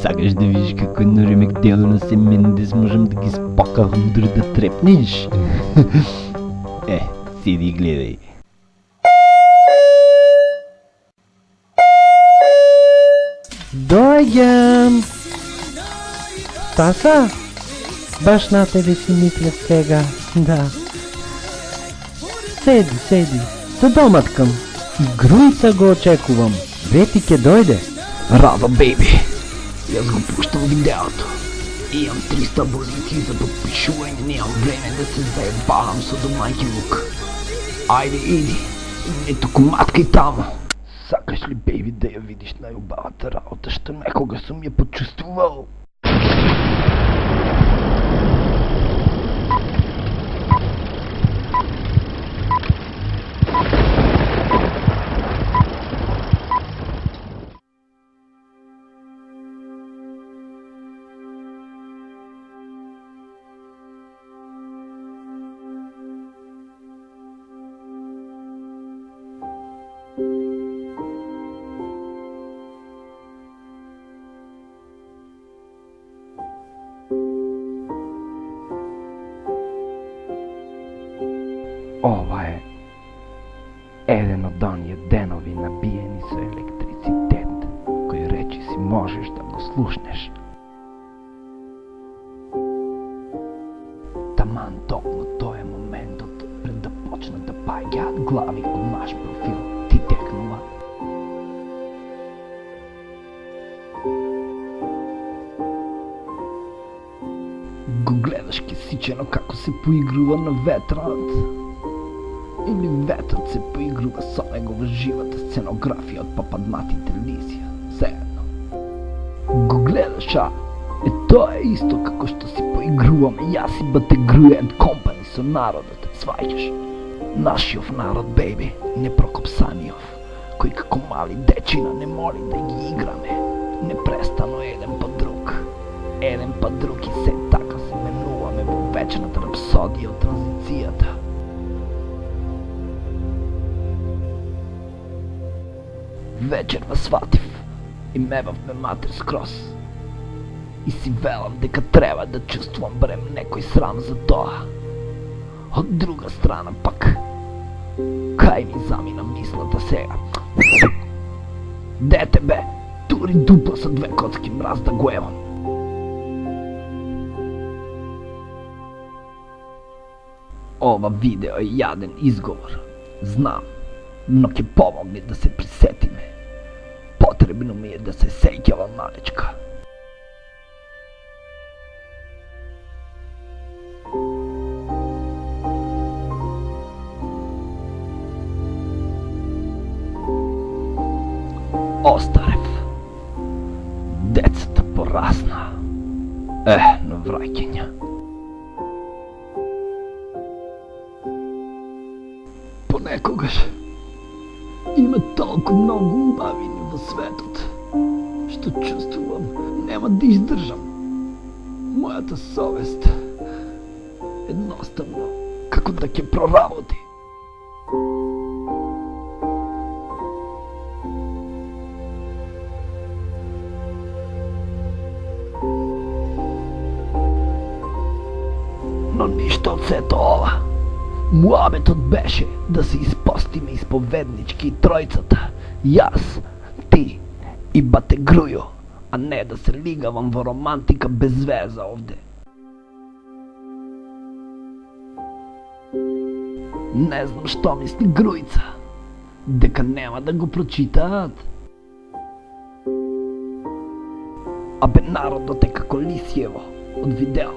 Сакаш да видиш како Нури дело се Мендес можем да ги спакам дори да трепнеш? Седи и гледай. Дојдам! Таса? Баш на тебе си мисля сега, да. Седи. До доматкам. И Груица го очекувам. Вети ке дојде. Радо, бейби. Јас го пуштам видеото. Имам 300 абоници за подпишување, немам време да се заебавам со домаќи лук. Ајде, иди. Не туку маткај тамо. Сакаш ли, бейби, да ја видиш најубавата работа што некога сум ја почувствувал? Ова е еден од оние денови набиени со електрицитет, кој речи си можеш да го слушнеш. Таман токму тој е моментот пред да почнат да паѓаат глави од наш профил. Ти текнува. Го гледаш кисичено како се поигрува на ветрот. Или ветрот се поигрува со него во живата сценографија од пападмати телевизија. Заедно. Го гледаш, тоа е исто како што си поигруваме јас и Бате Груи енд Компани со народот, сваќаш? Нашиов народ, бейби, непрокопсаниов, кој како мали дечина не моли да ги играме. Непрестано еден по друг и се така се менуваме во вечната рапсодија од транзицијата. Вечерва сватив и мевавме матер скрос. И си велам дека треба да чувствувам барем некој срам за тоа. Од друга страна пак, кај ми замина мислата сега. Дете бе, тури дупла со 2 коцки мраз да го евам. Ова видео е јаден изговор, знам, но ќе помогне да се присетиме. Потребно ми е да се сеќавам малечка. Остарев. Децата порасна. На враќања. Понекогаш има толку многу убавини во светот, што чувствувам нема да издржам. Мојата совест едноставно како да ќе проработи. Но ништо од сето ова. Муабетот беше да се испостиме исповеднички тројцата, јас, ти и Бате Грујо, а не да се лигавам во романтика без веза овде. Не знам што мисли Груица, дека нема да го прочитаат. Абе народот е како лисјево од видео.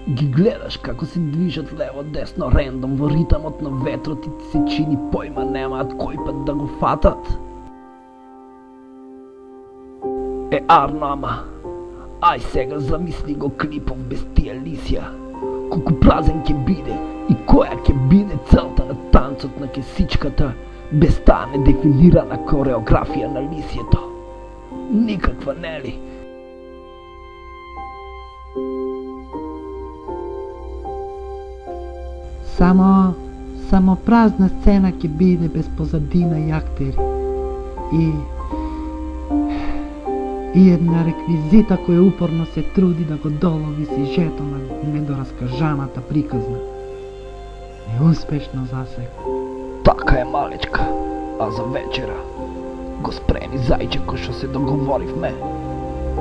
Ги гледаш како се движат лево-десно рендом во ритамот на ветрот и ти се чини појма немаат кој пат да го фатат. Арно, ама, ај сега замисли го клипов без тие лисја. Колку празен ќе биде и која ќе биде целта на танцот на кесичката без таа недефинирана кореографија на лисјето. Никаква, нели? Само празна сцена ќе биде без позадина и актери. И I jedna rekvizita koja uporno se trudi da go dolovi sižeto na nedoraskажаната приказна. Neuspešno zaseka. Така е, малечка. А за вечера го спреми зайче, ко што се договоривме.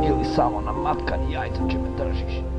Или само на маткани јајца ќе ме држиш?